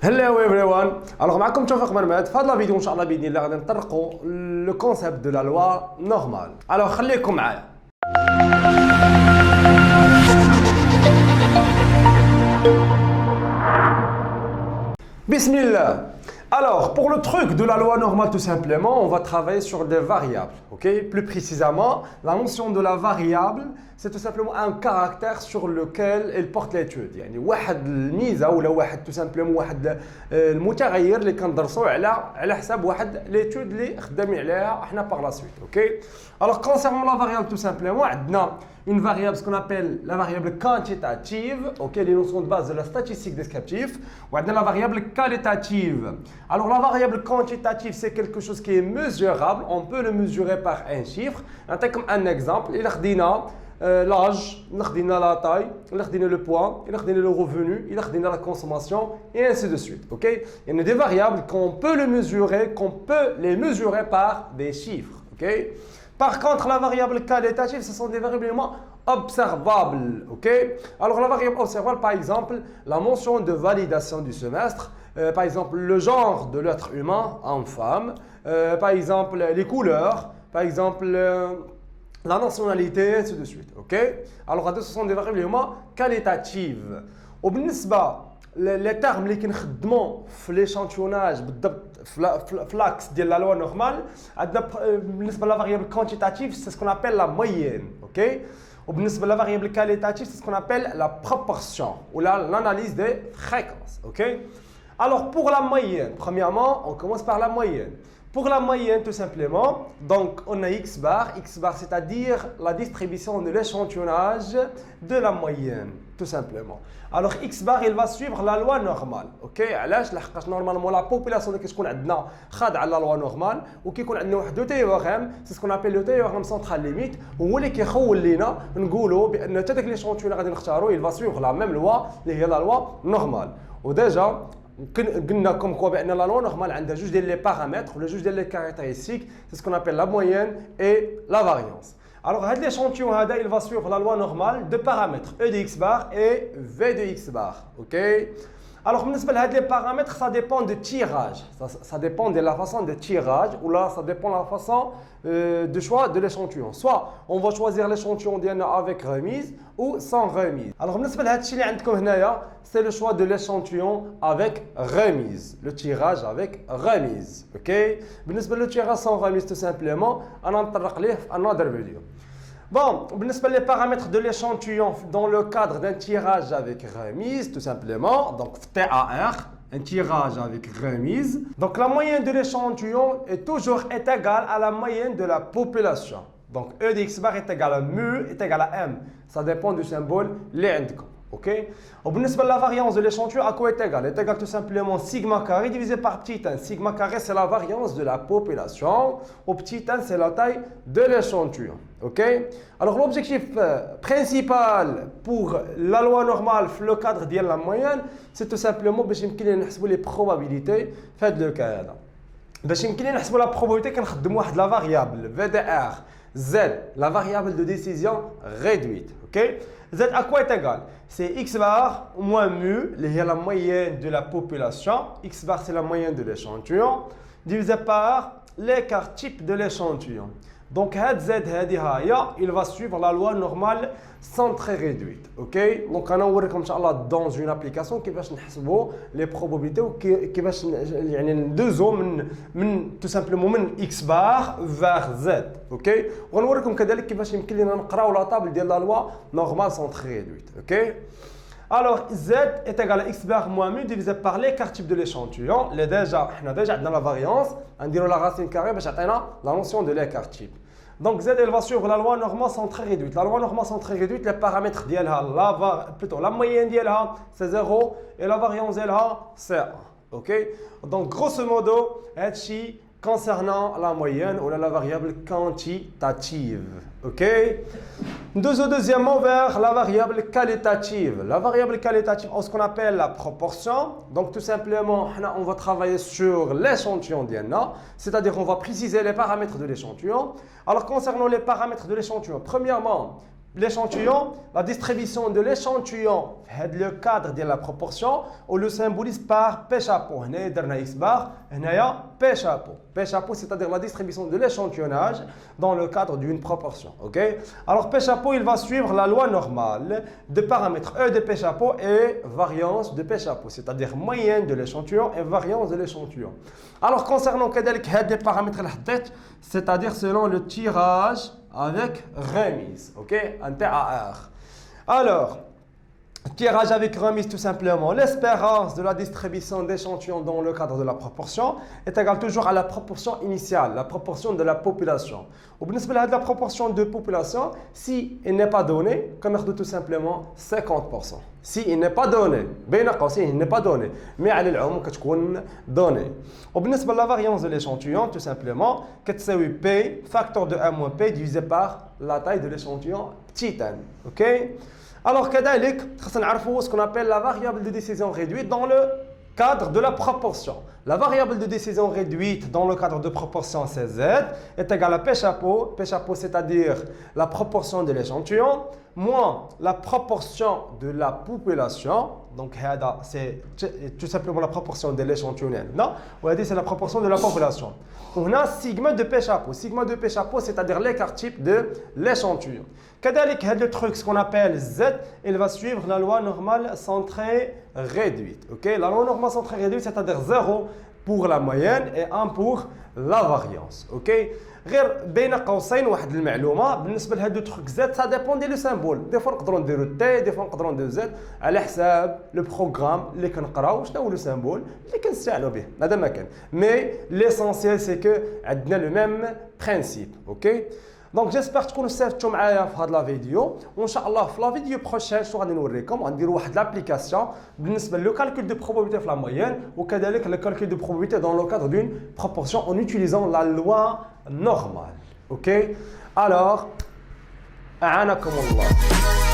Hello everyone. Alors معكم توفيق مرماد. في هذا الفيديو ان شاء الله باذن الله غادي نطرقوا لو كونسيبت دو لا لوا نورمال. Alors خليكم معايا. بسم الله. Alors, pour le truc de la loi normale, tout simplement, on va travailler sur des variables. Okay? Plus précisément, la notion de la variable, c'est tout simplement un caractère sur lequel elle porte l'étude. يعني واحد الميزة ولا واحد tout simplement واحد المتغير اللي كندرسوه على حساب واحد l'étude اللي خدامين عليها احنا par la suite. Okay? Alors, concernant la variable, tout simplement, عندنا une variable, ce qu'on appelle la variable quantitative, ok, les notions de base de la statistique descriptive, ou la variable qualitative. Alors la variable quantitative, c'est quelque chose qui est mesurable, on peut le mesurer par un chiffre. Comme un exemple, il a l'âge, il a la taille, il a le poids, il a le revenu, il a la consommation, et ainsi de suite. Ok, il y a des variables qu'on peut les mesurer par des chiffres. Ok. Par contre, la variable qualitative, ce sont des variables observables. Okay? Alors, la variable observable, par exemple, la mention de validation du semestre, par exemple, le genre de l'être humain, homme-femme, par exemple, les couleurs, par exemple, la nationalité, ainsi de suite. Okay? Alors, ce sont des variables qualitatives. Les termes اللي كنخدموا في l'échantillonnage بالضبط في l'axe ديال la loi normale عندنا بالنسبه لا variable quantitative c'est ce qu'on appelle la moyenne, OK. وبالنسبه لا variable qualitative c'est ce qu'on appelle la proportion ou l'analyse des fréquences, OK. Alors pour la moyenne, premièrement, on commence par la moyenne. Pour la moyenne, tout simplement, donc on a x bar, c'est-à-dire la distribution de l'échantillonnage de la moyenne, tout simplement. Alors x bar, il va suivre la loi normale, ok. علاش لحقاش normalement la population اللي كتكون عندنا خاضعه على la loi normale وكيكون عندنا واحد لو تيوريم سي سكون ابل لو تيوريم سنترال ليميت هو اللي كيخول لينا نقولوا بان حتى داك ليشونتيون اللي غادي نختاروا il va suivre la même loi اللي هي la loi normale. وديجا قلنا comme quoi بان la loi normale عندها جوج ديال لي بارامتر ولا جوج ديال لي كاركتيرستيك سي سكون ابل la moyenne et la variance. Alors, l'échantillon, il va suivre la loi normale de paramètres E de x bar et V de x bar. Ok. Alors, les paramètres, ça dépend du tirage. Ça dépend de la façon de tirage ou là, ça dépend de la façon de choix de l'échantillon. Soit on va choisir l'échantillon avec remise ou sans remise. Alors, c'est le choix de l'échantillon avec remise. Le tirage avec remise. Ok. Le tirage sans remise, tout simplement, on en parlera dans une autre vidéo. Bon, les paramètres de l'échantillon dans le cadre d'un tirage avec remise, tout simplement, donc TAR, un tirage avec remise. Donc la moyenne de l'échantillon est égale à la moyenne de la population. Donc E de x bar est égal à mu est égal à m. Ça dépend du symbole l'indicom. Ok. La variance de l'échantillon à quoi est égale? Est égale tout simplement sigma carré divisé par petit n. Sigma carré c'est la variance de la population. Au petit n c'est la taille de l'échantillon. Ok. Alors l'objectif principal pour la loi normale, le cadre de la moyenne, c'est tout simplement de les probabilités faites le cas. باش يمكن نحسبوا la probabilité كنخدموا واحد la variable VDR Z, la variable de décision réduite. Ok. Z à quoi est égal? C'est x bar moins mu, qui est la moyenne de la population. X bar c'est la moyenne de l'échantillon, divisé par l'écart type de l'échantillon. Donc Z il va suivre la loi normale centrée réduite. Ok. Donc on va voir dans une application qui va نحسبوا les probabilités ou qui va يعني ندوزو من tout simplement من x bar vers z. Ok. ونوريكم كذلك كيفاش يمكن لنا نقراو لا طابل ديال la loi normale centrée réduite. Ok. Alors z est égal à x bar moins mu divisé par l'écart type de l'échantillon. Déjà عندنا la variance, نديروا la racine carrée باش تعطينا la notion de l'écart type. Donc Z elle va suivre la loi normale centrée réduite. La loi normale centrée réduite, les paramètres plutôt la moyenne d'ILH c'est 0 et la variance d'ILH c'est 1. Ok. Donc grosso modo, concernant la moyenne ou la variable quantitative. Ok. Deuxièmement, vers la variable qualitative. La variable qualitative, ce qu'on appelle la proportion. Donc tout simplement, on va travailler sur l'échantillon d'INA, c'est-à-dire qu'on va préciser les paramètres de l'échantillon. Alors concernant les paramètres de l'échantillon, premièrement, l'échantillon, la distribution de l'échantillon dans le cadre de la proportion, on le symbolise par P chapeau. Ici, on a X bar, ici, P chapeau. P chapeau, c'est-à-dire la distribution de l'échantillonnage dans le cadre d'une proportion. Okay? Alors, P chapeau, il va suivre la loi normale de paramètres E de P chapeau et variance de P chapeau, c'est-à-dire moyenne de l'échantillon et variance de l'échantillon. Alors, concernant les paramètres, c'est-à-dire selon le tirage avec remise, ok, un TAR. Alors, tirage avec remise, tout simplement, l'espérance de la distribution d'échantillons dans le cadre de la proportion est égale toujours à la proportion initiale, la proportion de la population. Au bout de la proportion de population, si il n'est pas donné, comme tout simplement 50%. Si il n'est pas donné, il n'est pas donné, mais à l'umum كتكون donné. Au bout de la variance de l'échantillon, tout simplement, كتساوي P, facteur de 1 moins P divisé par la taille de l'échantillon petit n. Ok? Alors, كذلك خصنا نعرفوا ce qu'on appelle la variable de décision réduite dans le cadre de la proportion. La variable de décision réduite dans le cadre de proportion CZ est égale à P chapeau. P chapeau, c'est-à-dire la proportion de l'échantillon, moins la proportion de la population. Donc, c'est tout simplement la proportion de l'échantillon. Non, c'est la proportion de la population. On a sigma de P chapeau. Sigma de P chapeau, c'est-à-dire l'écart type de l'échantillon. كذلك هذا le truc, ce qu'on appelle Z, il va suivre la loi normale centrée réduite. Okay? La loi normale centrée réduite, c'est-à-dire 0 pour la moyenne et 1 pour la variance. Okay? غير بين قوسين واحد المعلومه بالنسبه لهذا التروك زد سا ديبون دي لو سامبول دي فوا نقدروا نديروا تي دي فوا نقدروا نديروا زد على حساب لو بروغرام اللي كنقراو شنو هو لو سامبول اللي كنستعملوا به هذا ما كان مي ليسونسيال سي كو عندنا لو ميم برينسيپ اوكي دونك جيسبر تكونوا استفدتوا معايا في هذه لا فيديو وان شاء الله في لا فيديو بروشين شنو غادي نوريكم غنديروا واحد لابليكاسيون بالنسبه لو كالكول دو probabilité في لا مويين وكذلك le calcul de probabilité dans le cadre d'une proportion en utilisant la loi normale. Ok? Alors, أعانكم الله.